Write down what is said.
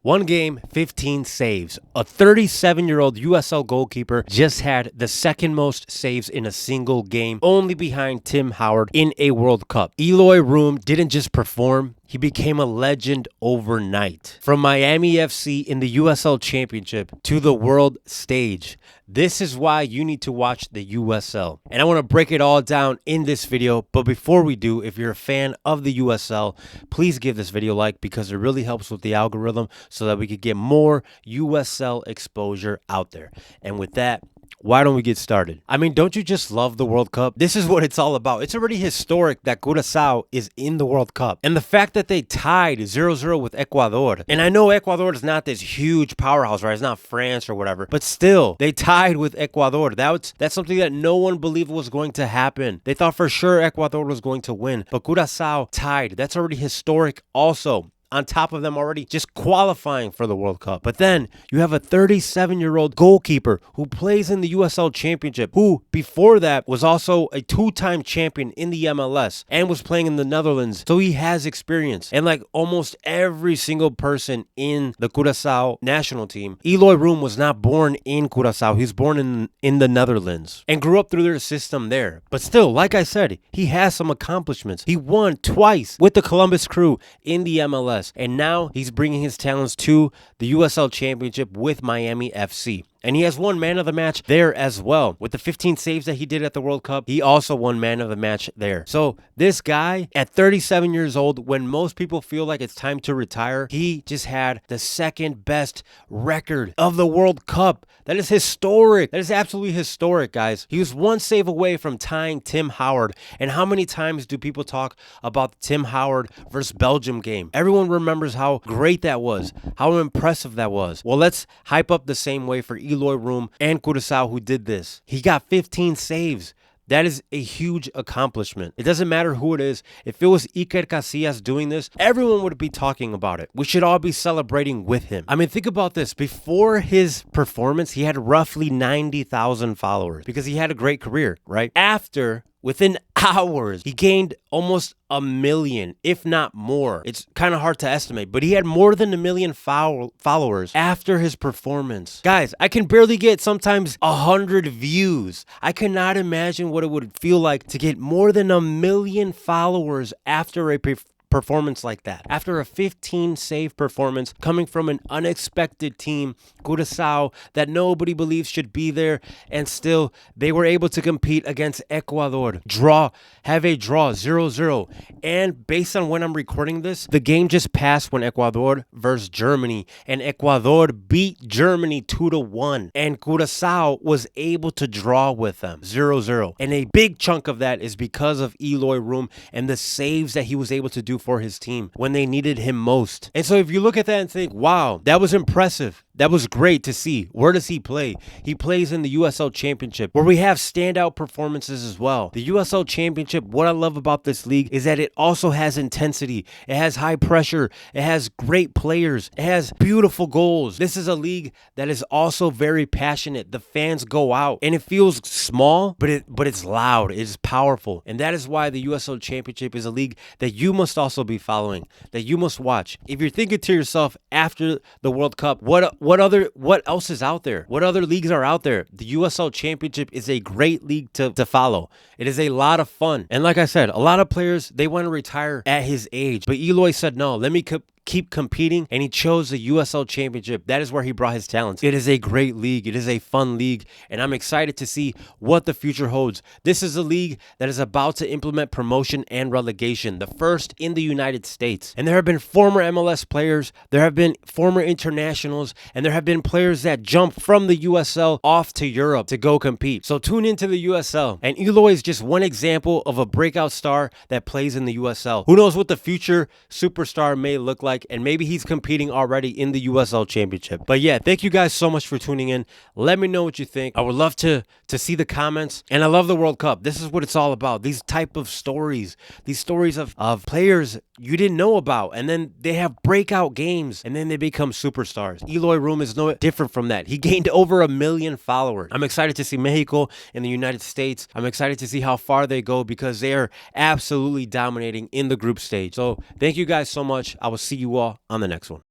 One game, 15 saves. A 37-year-old USL goalkeeper just had the second most saves in a single game, only behind Tim Howard in a World Cup. Eloy USL didn't just perform, he became a legend overnight. From Miami FC in the USL Championship to the world stage, this is why you need to watch the USL. And I want to break it all down in this video, but before we do, if you're a fan of the USL, please give this video a like because it really helps with the algorithm so that we could get more USL exposure out there. And with that, why don't we get started? I mean, don't you just love the World Cup? This is what it's all about. It's already historic that Curaçao is in the World Cup. And the fact that they tied 0-0 with Ecuador. And I know Ecuador is not this huge powerhouse, right? It's not France or whatever. But still, they tied with Ecuador. That's something that no one believed was going to happen. They thought for sure Ecuador was going to win. But Curaçao tied. That's already historic also. On top of them already just qualifying for the World Cup. But then you have a 37-year-old goalkeeper who plays in the USL Championship, who before that was also a two-time champion in the MLS and was playing in the Netherlands. So he has experience. And like almost every single person in the Curaçao national team, Eloy USL was not born in Curaçao. He was born in the Netherlands and grew up through their system there. But still, like I said, he has some accomplishments. He won twice with the Columbus Crew in the MLS. And now he's bringing his talents to the USL Championship with Miami FC. And he has won man of the match there as well. With the 15 saves that he did at the World Cup, he also won man of the match there. So this guy at 37 years old, when most people feel like it's time to retire, he just had the second best record of the World Cup. That is historic. That is absolutely historic, guys. He was one save away from tying Tim Howard. And how many times do people talk about the Tim Howard versus Belgium game? Everyone remembers how great that was, how impressive that was. Well, let's hype up the same way for Eloy USL and Curaçao who did this. He got 15 saves. That is a huge accomplishment. It doesn't matter who it is. If it was Iker Casillas doing this, everyone would be talking about it. We should all be celebrating with him. I mean, think about this. Before his performance, he had roughly 90,000 followers because he had a great career, right? Within hours, he gained almost 1 million, if not more. It's kind of hard to estimate, but he had more than 1 million followers after his performance. Guys, I can barely get sometimes 100 views. I cannot imagine what it would feel like to get more than 1 million followers after a performance like that. After a 15 save performance coming from an unexpected team, Curaçao, that nobody believes should be there, and still they were able to compete against Ecuador, have a draw 0-0. And based on when I'm recording this, the game just passed when Ecuador versus Germany, and Ecuador beat Germany 2-1, and Curaçao was able to draw with them 0-0. And a big chunk of that is because of Eloy USL and the saves that he was able to do for his team when they needed him most. And so if you look at that and think, wow, that was impressive. That was great to see. Where does he play? He plays in the USL Championship, where we have standout performances as well. The USL Championship, what I love about this league is that it also has intensity. It has high pressure. It has great players. It has beautiful goals. This is a league that is also very passionate. The fans go out, and it feels small, but it's loud. It is powerful. And that is why the USL Championship is a league that you must also be following, that you must watch. If you're thinking to yourself after the World Cup, what else is out there? What other leagues are out there? The USL Championship is a great league to follow. It is a lot of fun. And like I said, a lot of players, they want to retire at his age. But Eloy said, no, let me keep competing, and he chose the USL Championship. That is where he brought his talents. It is a great league. It is a fun league, and I'm excited to see what the future holds. This is a league that is about to implement promotion and relegation, the first in the United States. And there have been former MLS players, there have been former internationals, and there have been players that jump from the USL off to Europe to go compete. So tune into the USL. And Eloy is just one example of a breakout star that plays in the USL. Who knows what the future superstar may look like? And maybe he's competing already in the USL Championship. But yeah, thank you guys so much for tuning in. Let me know what you think. I would love to see the comments. And I love the World Cup. This is what it's all about. These type of stories. These stories of players you didn't know about. And then they have breakout games. And then they become superstars. Eloy USL is no different from that. He gained over 1 million followers. I'm excited to see Mexico and the United States. I'm excited to see how far they go because they are absolutely dominating in the group stage. So thank you guys so much. I will see you all on the next one.